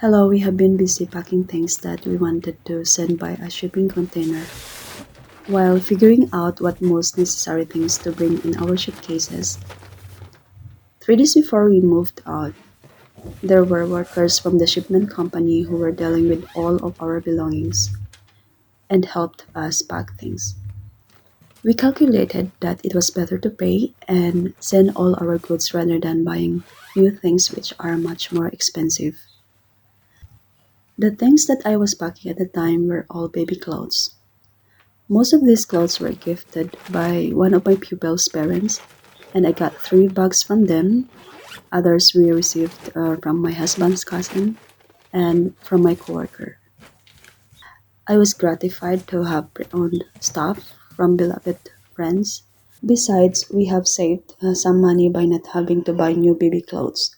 Hello, we have been busy packing things that we wanted to send by a shipping container. While figuring out what most necessary things to bring in our suitcases, 3 days before we moved out, there were workers from the shipment company who were dealing with all of our belongings and helped us pack things. We calculated that it was better to pay and send all our goods rather than buying new things which are much more expensive. The things that I was packing at the time were all baby clothes. Most of these clothes were gifted by one of my pupils' parents, and I got 3 bags from them. Others we received from my husband's cousin and from my coworker. I was gratified to have pre-owned stuff from beloved friends. Besides, we have saved some money by not having to buy new baby clothes.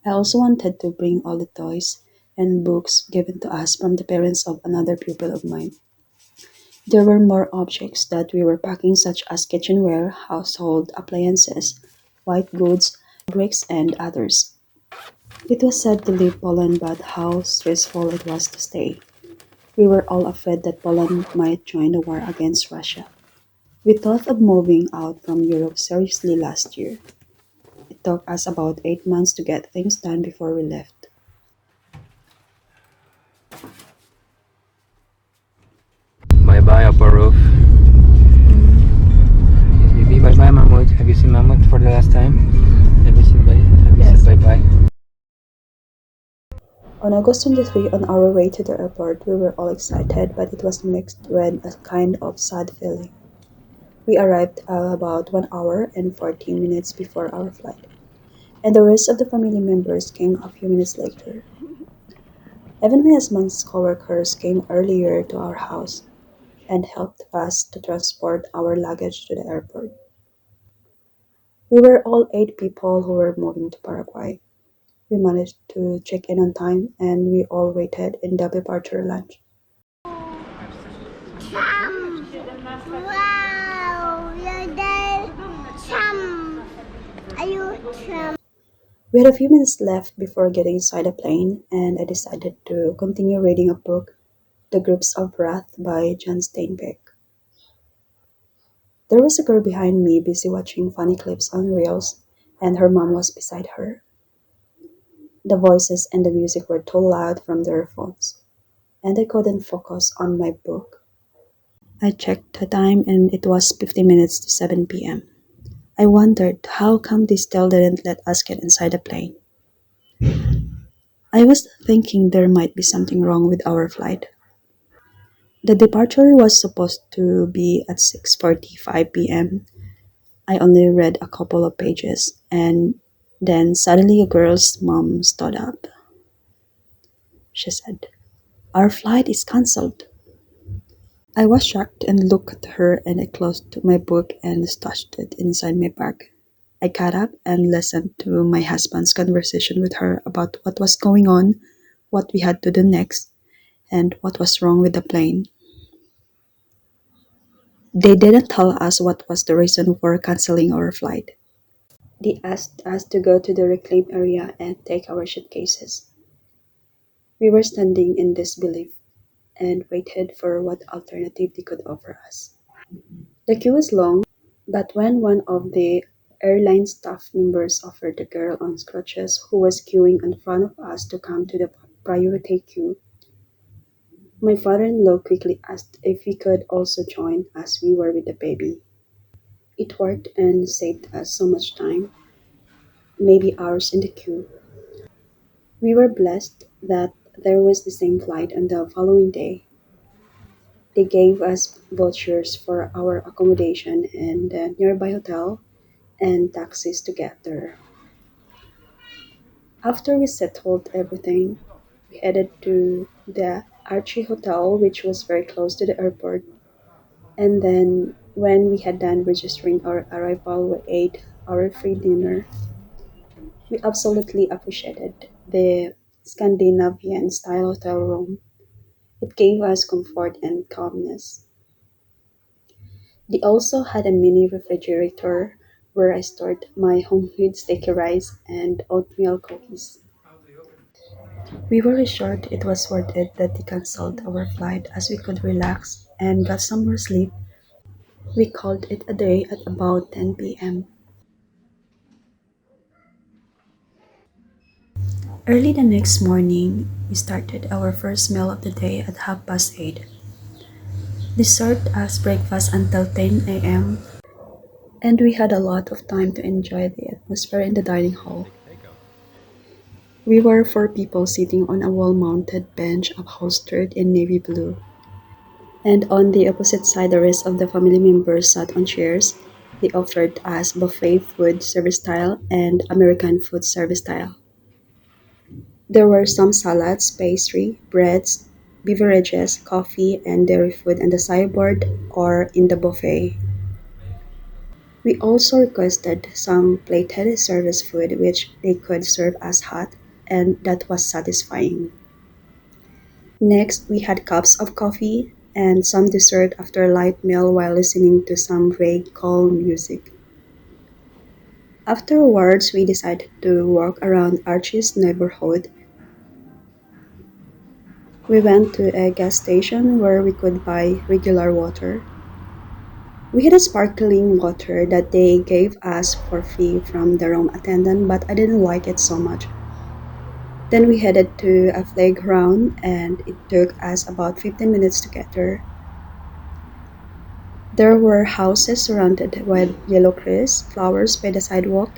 I also wanted to bring all the toys and books given to us from the parents of another pupil of mine. There were more objects that we were packing, such as kitchenware, household appliances, white goods, fabrics, and others. It was sad to leave Poland, but how stressful it was to stay. We were all afraid that Poland might join the war against Russia. We thought of moving out from Europe seriously last year. It took us about 8 months to get things done before we left. Bye bye, Upper Roof. Yes, baby. Bye bye, Mammoth. Have you seen Mammoth for the last time? Have you seen bye? Have you Yes. said bye bye? On August 23, on our way to the airport, we were all excited, but it was mixed with a kind of sad feeling. We arrived about 1 hour and 14 minutes before our flight, and the rest of the family members came a few minutes later. Even my husband's coworkers came earlier to our house and helped us to transport our luggage to the airport. We were all 8 people who were moving to Paraguay. We managed to check in on time and we all waited in the departure lounge. Chum! Wow! You're there! Chum! Are you chum? We had a few minutes left before getting inside the plane, and I decided to continue reading a book, The Grapes of Wrath by John Steinbeck. There was a girl behind me busy watching funny clips on reels, and her mom was beside her. The voices and the music were too loud from their phones, and I couldn't focus on my book. I checked the time and it was 50 minutes to 7 p.m. I wondered how come they still didn't let us get inside the plane. I was thinking there might be something wrong with our flight. The departure was supposed to be at 6:45 p.m. I only read a couple of pages and then suddenly a girl's mom stood up. She said, "Our flight is cancelled." I was shocked and looked at her and I closed my book and stashed it inside my bag. I got up and listened to my husband's conversation with her about what was going on, what we had to do next, and what was wrong with the plane. They didn't tell us what was the reason for canceling our flight. They asked us to go to the reclaim area and take our suitcases. We were standing in disbelief and waited for what alternative they could offer us. The queue was long, but when one of the airline staff members offered the girl on crutches who was queuing in front of us to come to the priority queue, my father-in-law quickly asked if he could also join as we were with the baby. It worked and saved us so much time, maybe hours in the queue. We were blessed that there was the same flight on the following day. They gave us vouchers for our accommodation in the nearby hotel and taxis to get there. After we settled everything, we headed to the Archie Hotel, which was very close to the airport. And then, when we had done registering our arrival, we ate our free dinner. We absolutely appreciated the Scandinavian style hotel room. It gave us comfort and calmness. They also had a mini refrigerator where I stored my homemade sticky rice and oatmeal cookies. We were assured it was worth it that they cancelled our flight as we could relax and got some more sleep. We called it a day at about 10 p.m. Early the next morning, we started our first meal of the day at 8:30. They served us breakfast until 10 a.m., and we had a lot of time to enjoy the atmosphere in the dining hall. We were four people sitting on a wall-mounted bench upholstered in navy blue, and on the opposite side the rest of the family members sat on chairs. They offered us buffet food service style and American food service style. There were some salads, pastry, breads, beverages, coffee, and dairy food on the sideboard or in the buffet. We also requested some plated service food which they could serve as hot, and that was satisfying. Next, we had cups of coffee and some dessert after a light meal while listening to some vague calm music. Afterwards, we decided to walk around Archie's neighborhood. We went to a gas station where we could buy regular water. We had a sparkling water that they gave us for free from the room attendant, but I didn't like it so much. Then we headed to a playground and it took us about 15 minutes to get there. There were houses surrounded with yellow trees, flowers by the sidewalk.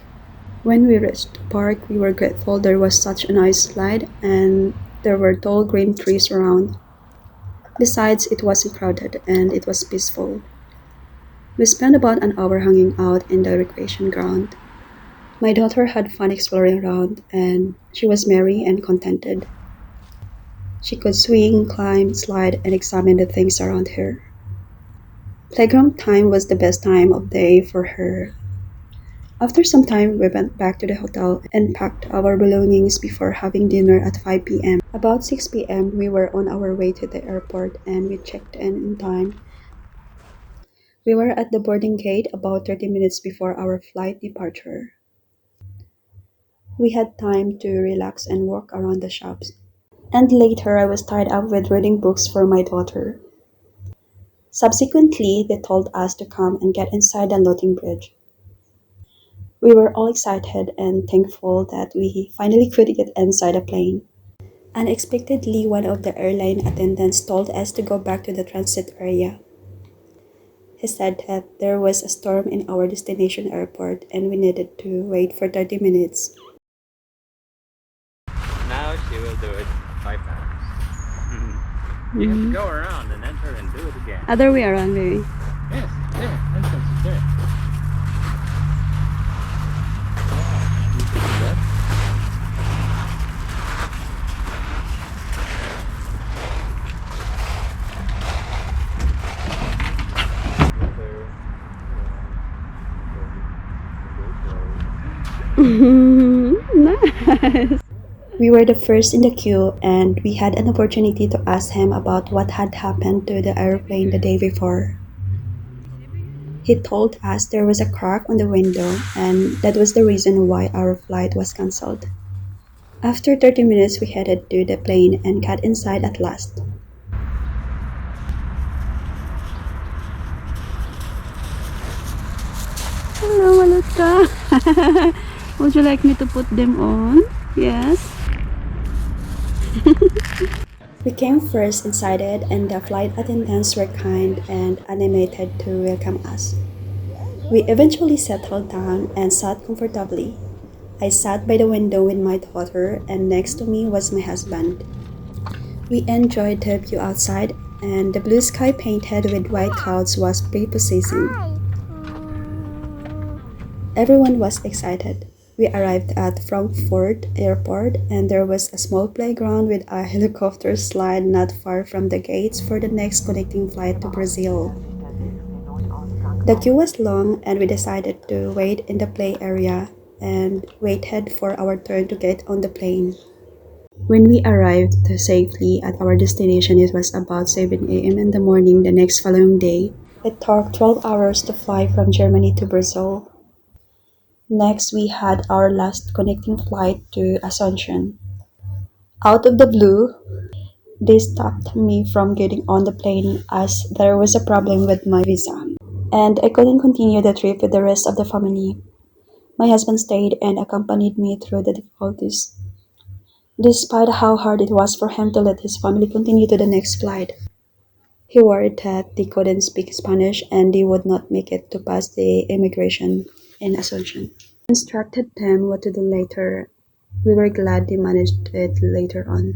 When we reached the park, we were grateful there was such a nice slide and there were tall green trees around. Besides, it wasn't crowded and it was peaceful. We spent about an hour hanging out in the recreation ground. My daughter had fun exploring around and she was merry and contented. She could swing, climb, slide, and examine the things around her. Playground time was the best time of day for her. After some time, we went back to the hotel and packed our belongings before having dinner at 5 p.m. About 6 p.m., we were on our way to the airport and we checked in time. We were at the boarding gate about 30 minutes before our flight departure. We had time to relax and walk around the shops. And later, I was tied up with reading books for my daughter. Subsequently, they told us to come and get inside the loading bridge. We were all excited and thankful that we finally could get inside the plane. Unexpectedly, one of the airline attendants told us to go back to the transit area. He said that there was a storm in our destination airport and we needed to wait for 30 minutes. Now she will do it 5 times. You have to go around and enter and do it again. Other way around, maybe. Yes, there, entrance is there. You can do that. Nice. We were the first in the queue and we had an opportunity to ask him about what had happened to the airplane the day before. He told us there was a crack on the window and that was the reason why our flight was cancelled. After 30 minutes, we headed to the plane and got inside at last. Hello, Malutka. Would you like me to put them on? Yes. We came first inside it and the flight attendants were kind and animated to welcome us. We eventually settled down and sat comfortably. I sat by the window with my daughter and next to me was my husband. We enjoyed the view outside and the blue sky painted with white clouds was prepossessing. Everyone was excited. We arrived at Frankfurt Airport and there was a small playground with a helicopter slide not far from the gates for the next connecting flight to Brazil. The queue was long and we decided to wait in the play area and waited for our turn to get on the plane. When we arrived safely at our destination, it was about 7 a.m. in the morning the next following day. It took 12 hours to fly from Germany to Brazil. Next, we had our last connecting flight to Asuncion. Out of the blue, they stopped me from getting on the plane as there was a problem with my visa, and I couldn't continue the trip with the rest of the family. My husband stayed and accompanied me through the difficulties, despite how hard it was for him to let his family continue to the next flight. He worried that they couldn't speak Spanish and they would not make it to pass the immigration in Asuncion. Instructed them what to do later. We were glad they managed it later on.